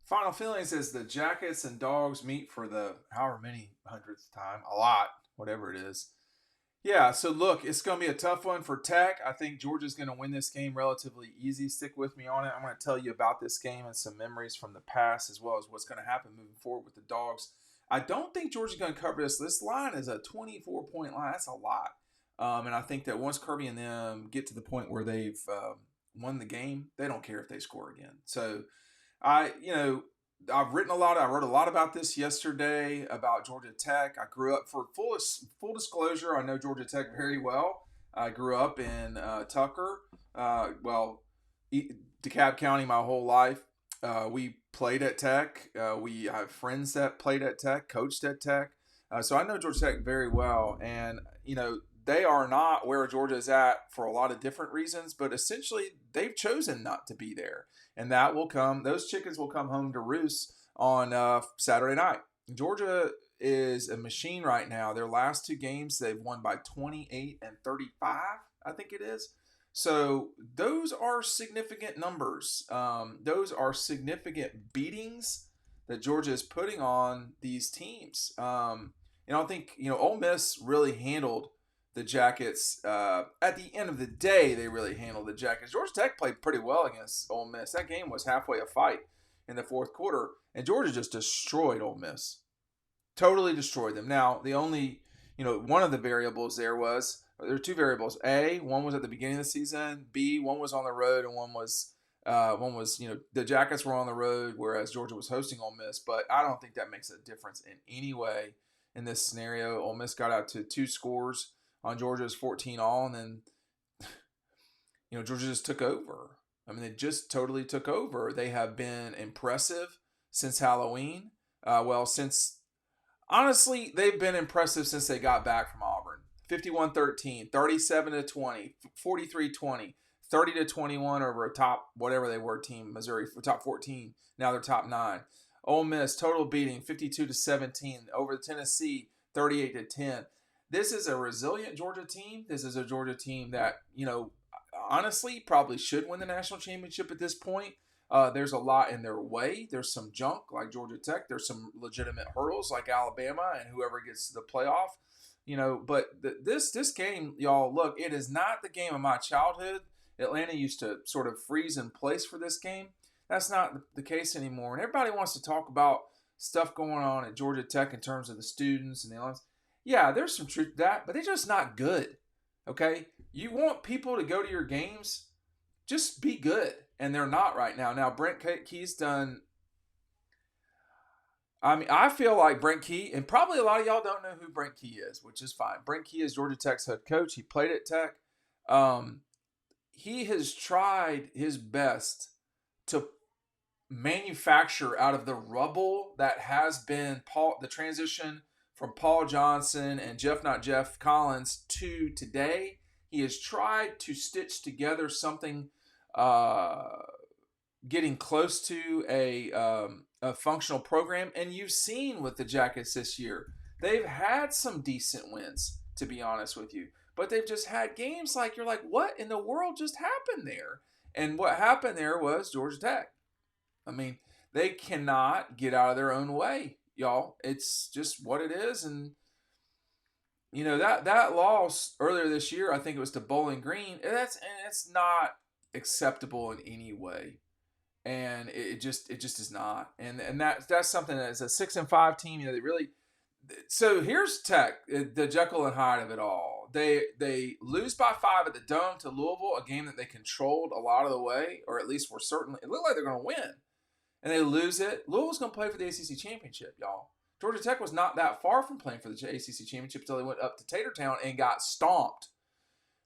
Final feelings as the Jackets and Dogs meet for the however many hundredth time, a lot, whatever it is. Yeah, so look, it's going to be a tough one for Tech. I think Georgia's going to win this game relatively easy. Stick with me on it. I'm going to tell you about this game and some memories from the past, as well as what's going to happen moving forward with the Dogs. I don't think Georgia's going to cover this. This line is a 24-point line. That's a lot. And I think that once Kirby and them get to the point where they've won the game, they don't care if they score again. So I've written a lot. I wrote a lot about this yesterday about Georgia Tech. I grew up for full disclosure. I know Georgia Tech very well. I grew up in Tucker, DeKalb County, my whole life. We played at Tech. We have friends that played at Tech, coached at Tech. So I know Georgia Tech very well, and they are not where Georgia is at for a lot of different reasons, but essentially they've chosen not to be there. And that will come, those chickens will come home to roost on Saturday night. Georgia is a machine right now. Their last two games, they've won by 28 and 35, I think it is. So those are significant numbers. Those are significant beatings that Georgia is putting on these teams. And I think, Ole Miss really handled the Jackets. At the end of the day, they really handled the Jackets. Georgia Tech played pretty well against Ole Miss. That game was halfway a fight in the fourth quarter, and Georgia just destroyed Ole Miss. Totally destroyed them. Now, the only, one of the variables there were two variables. A, one was at the beginning of the season. B, one was on the road, and one was, the Jackets were on the road, whereas Georgia was hosting Ole Miss. But I don't think that makes a difference in any way in this scenario. Ole Miss got out to 2 scores on Georgia's 14 all, and then Georgia just took over. I mean, they just totally took over. They have been impressive since Halloween. Honestly, they've been impressive since they got back from Auburn. 51-13, 37-20, 43-20, 30-21 over a top whatever they were team, Missouri, for top 14. Now they're top 9. Ole Miss total beating 52-17 over Tennessee, 38-10. This is a resilient Georgia team. This is a Georgia team that, honestly probably should win the national championship at this point. There's a lot in their way. There's some junk like Georgia Tech. There's some legitimate hurdles like Alabama and whoever gets to the playoff. But this game, y'all, look, it is not the game of my childhood. Atlanta used to sort of freeze in place for this game. That's not the case anymore. And everybody wants to talk about stuff going on at Georgia Tech in terms of the students and the alums. Yeah, there's some truth to that, but they're just not good. Okay? You want people to go to your games, just be good. And they're not right now. Now, Brent Key's done. I mean, I feel like Brent Key, and probably a lot of y'all don't know who Brent Key is, which is fine. Brent Key is Georgia Tech's head coach. He played at Tech. He has tried his best to manufacture out of the rubble that has been the transition from Paul Johnson and Jeff Collins to today. He has tried to stitch together something getting close to a functional program. And you've seen with the Jackets this year, they've had some decent wins, to be honest with you. But they've just had games like you're like, what in the world just happened there? And what happened there was Georgia Tech. I mean, they cannot get out of their own way, y'all. It's just what it is. And that loss earlier this year, I think it was to Bowling Green. It's not acceptable in any way, and it just is not. And that's something that is a 6-5 team. They really. So here's Tech, the Jekyll and Hyde of it all. They lose by 5 at the Dome to Louisville, a game that they controlled a lot of the way, or at least it looked like they're going to win. And they lose it. Louisville's going to play for the ACC championship, y'all. Georgia Tech was not that far from playing for the ACC championship until they went up to Tatertown and got stomped.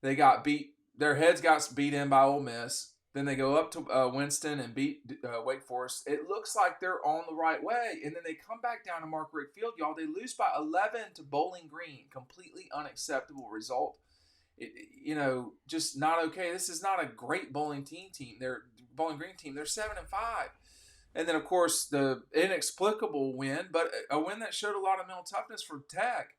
They got beat. Their heads got beat in by Ole Miss. Then they go up to Winston and beat Wake Forest. It looks like they're on the right way. And then they come back down to Mark Richt Field, y'all. They lose by 11 to Bowling Green. Completely unacceptable result. Just not okay. This is not a great Bowling Green team. They're 7-5. And then, of course, the inexplicable win, but a win that showed a lot of mental toughness for Tech,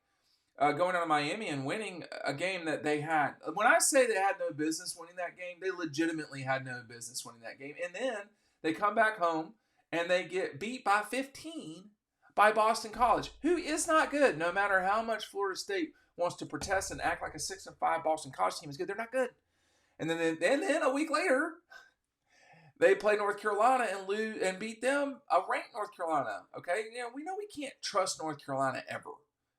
going out of Miami and winning a game that they had. When I say they had no business winning that game, they legitimately had no business winning that game. And then they come back home and they get beat by 15 by Boston College, who is not good. No matter how much Florida State wants to protest and act like a 6-5 Boston College team is good, they're not good. And then a week later, they play North Carolina and lose and beat them, a ranked North Carolina. Okay, we know we can't trust North Carolina ever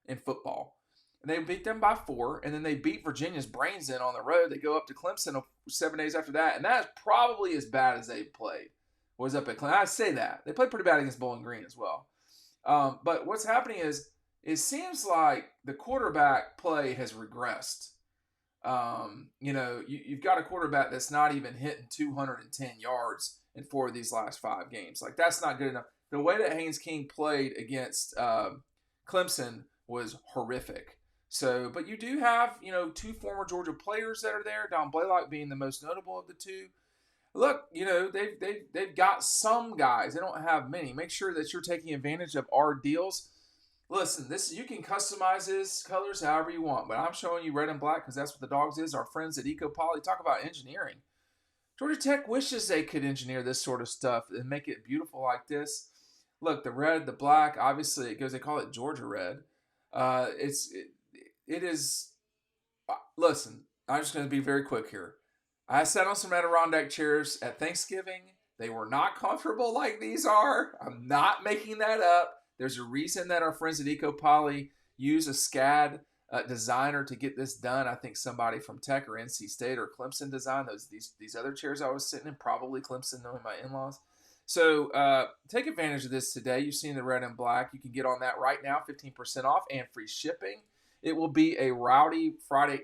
in football. And they beat them by 4, and then they beat Virginia's brains in on the road. They go up to Clemson 7 days after that, and that is probably as bad as they played. Was up at Clemson. I say that they played pretty bad against Bowling Green as well. But what's happening is it seems like the quarterback play has regressed. You've got a quarterback that's not even hitting 210 yards in 4 of these last 5 games. Like, that's not good enough. The way that Haynes King played against Clemson was horrific. So, but you do have, 2 former Georgia players that are there, Don Blaylock being the most notable of the 2. Look, they've got some guys. They don't have many. Make sure that you're taking advantage of our deals. Listen, you can customize his colors however you want, but I'm showing you red and black because that's what the Dawgs is. Our friends at EcoPoly talk about engineering. Georgia Tech wishes they could engineer this sort of stuff and make it beautiful like this. Look, the red, the black, obviously they call it Georgia red. It is. Listen, I'm just going to be very quick here. I sat on some Adirondack chairs at Thanksgiving. They were not comfortable like these are. I'm not making that up. There's a reason that our friends at EcoPoly use a SCAD designer to get this done. I think somebody from Tech or NC State or Clemson designed these other chairs I was sitting in, probably Clemson, knowing my in-laws. So take advantage of this today. You've seen the red and black. You can get on that right now, 15% off and free shipping. It will be a rowdy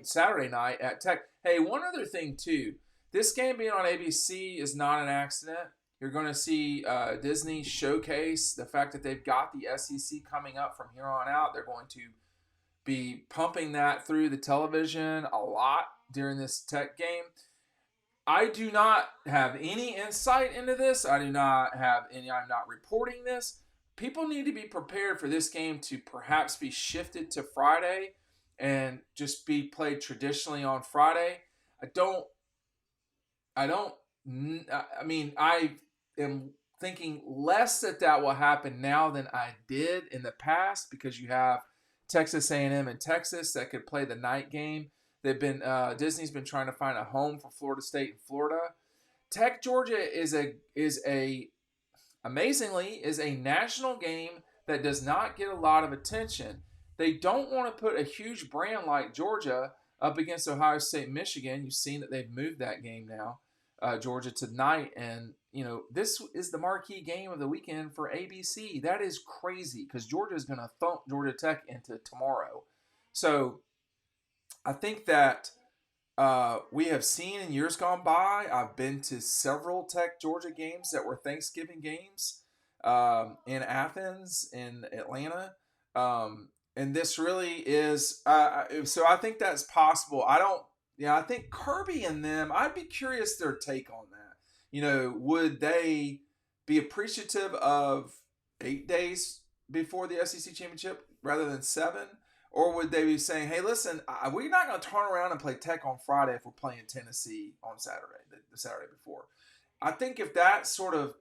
Saturday night at Tech. Hey, one other thing too. This game being on ABC is not an accident. You're going to see Disney showcase the fact that they've got the SEC coming up from here on out. They're going to be pumping that through the television a lot during this Tech game. I do not have any insight into this. I'm not reporting this. People need to be prepared for this game to perhaps be shifted to Friday and just be played traditionally on Friday. I am thinking less that will happen now than I did in the past because you have Texas A&M and Texas that could play the night game. Disney's been trying to find a home for Florida State and Florida. Tech Georgia amazingly is a national game that does not get a lot of attention. They don't want to put a huge brand like Georgia up against Ohio State, Michigan. You've seen that they've moved that game now, Georgia tonight, and this is the marquee game of the weekend for ABC. That is crazy because Georgia is going to thump Georgia Tech into tomorrow. So I think that we have seen in years gone by. I've been to several Tech Georgia games that were Thanksgiving games in Athens, in Atlanta. And this really is, so I think that's possible. I think Kirby and them, I'd be curious their take on that. Would they be appreciative of 8 days before the SEC championship rather than 7? Or would they be saying, hey, listen, we're not going to turn around and play Tech on Friday if we're playing Tennessee on Saturday, the Saturday before? I think if that sort of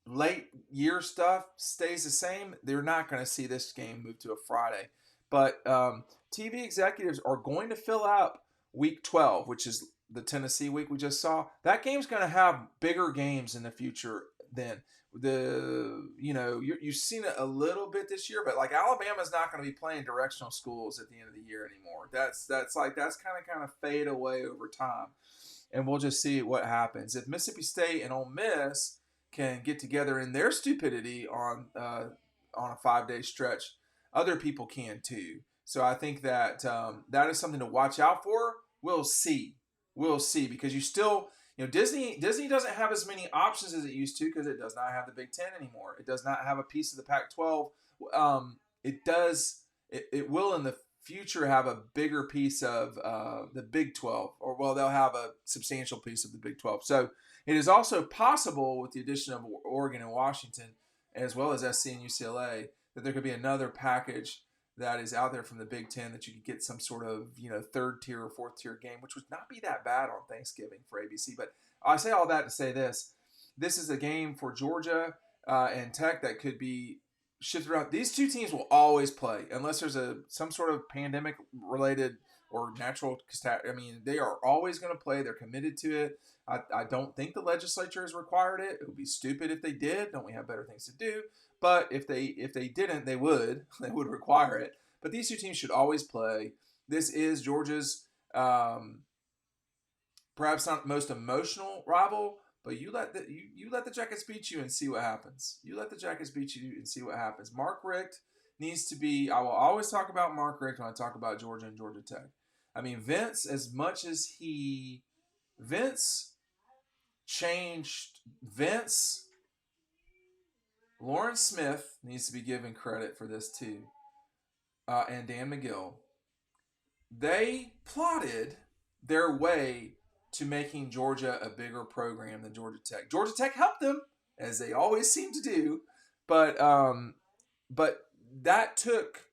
late year stuff stays the same, they're not going to see this game move to a Friday. But TV executives are going to fill out Week 12, which is the Tennessee week we just saw. That game's going to have bigger games in the future than you've seen it a little bit this year, but like Alabama's not going to be playing directional schools at the end of the year anymore. That's kind of fade away over time, and we'll just see what happens. If Mississippi State and Ole Miss can get together in their stupidity on a 5-day stretch, other people can too. So I think that that is something to watch out for. We'll see because you still. Disney doesn't have as many options as it used to because it does not have the Big Ten anymore. It does not have a piece of the Pac-12. It will in the future have a bigger piece of the Big 12, they'll have a substantial piece of the Big 12. So it is also possible with the addition of Oregon and Washington, as well as SC and UCLA, that there could be another package that is out there from the Big Ten that you could get some sort of, third tier or fourth tier game, which would not be that bad on Thanksgiving for ABC. But I say all that to say this is a game for Georgia. and Tech that could be shifted around. These two teams will always play unless there's some sort of pandemic related or natural catastrophe. I mean, they are always going to play. They're committed to it. I don't think the legislature has required it. It would be stupid if they did. Don't we have better things to do? But if they didn't, they would require it. But these two teams should always play. This is Georgia's perhaps not most emotional rival, but you let the Jackets beat you and see what happens. You let the Jackets beat you and see what happens. Mark Richt needs to be. I will always talk about Mark Richt when I talk about Georgia and Georgia Tech. I mean, Vince changed. Lawrence Smith needs to be given credit for this too, and Dan McGill. They plotted their way to making Georgia a bigger program than Georgia Tech. Georgia Tech helped them, as they always seem to do, but that took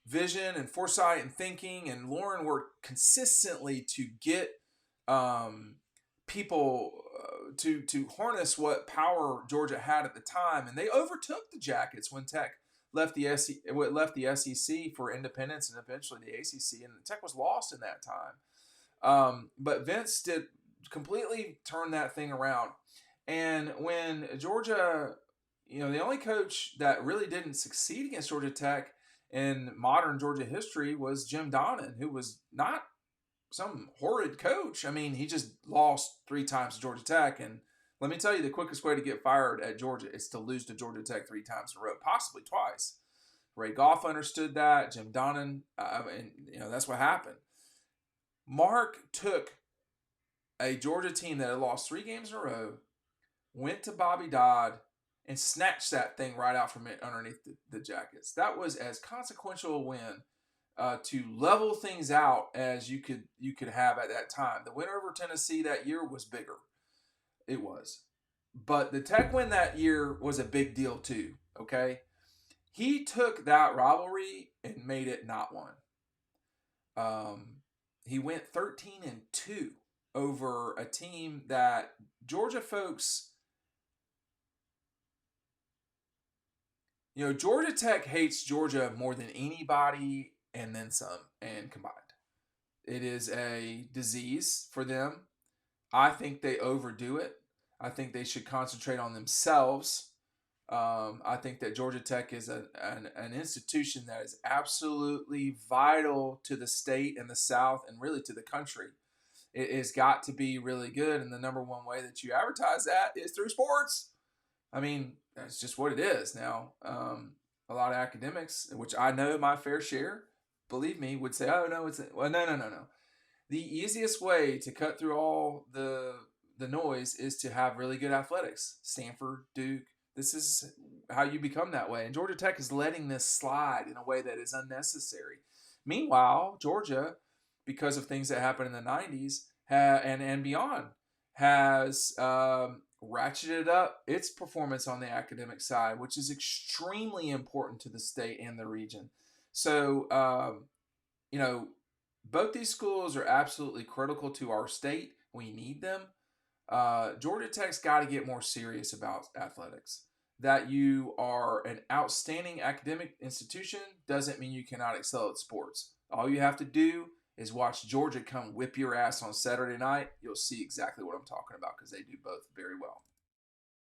vision and foresight and thinking, and Lauren worked consistently to get people to harness what power Georgia had at the time, and they overtook the Jackets when Tech left the SEC for independence and eventually the ACC, and Tech was lost in that time. But Vince did completely turn that thing around. And when Georgia, the only coach that really didn't succeed against Georgia Tech in modern Georgia history was Jim Donnan, who was not some horrid coach. I mean, he just lost 3 times to Georgia Tech. And let me tell you, the quickest way to get fired at Georgia is to lose to Georgia Tech 3 times in a row, possibly twice. Ray Goff understood that. Jim Donnan, and that's what happened. Mark took a Georgia team that had lost 3 games in a row, went to Bobby Dodd, and snatched that thing right out from underneath the Jackets. That was as consequential a win to level things out as you could have at that time. The win over Tennessee that year was bigger. It was. But the Tech win that year was a big deal too, okay? He took that rivalry and made it not one. He went 13-2 over a team that Georgia folks, Georgia Tech hates Georgia more than anybody and then some and combined. It is a disease for them. I think they overdo it. I think they should concentrate on themselves. I think that Georgia Tech is an institution that is absolutely vital to the state and the South and really to the country. It has got to be really good, and the number one way that you advertise that is through sports. I mean, that's just what it is now. A lot of academics, which I know my fair share, believe me, would say, "Oh no, no. The easiest way to cut through all the noise is to have really good athletics. Stanford, Duke. This is how you become that way. And Georgia Tech is letting this slide in a way that is unnecessary. Meanwhile, Georgia, because of things that happened in the 90s and beyond, has ratcheted up its performance on the academic side, which is extremely important to the state and the region. So, both these schools are absolutely critical to our state. We need them. Georgia Tech's got to get more serious about athletics. That you are an outstanding academic institution doesn't mean you cannot excel at sports. All you have to do is watch Georgia come whip your ass on Saturday night. You'll see exactly what I'm talking about because they do both very well.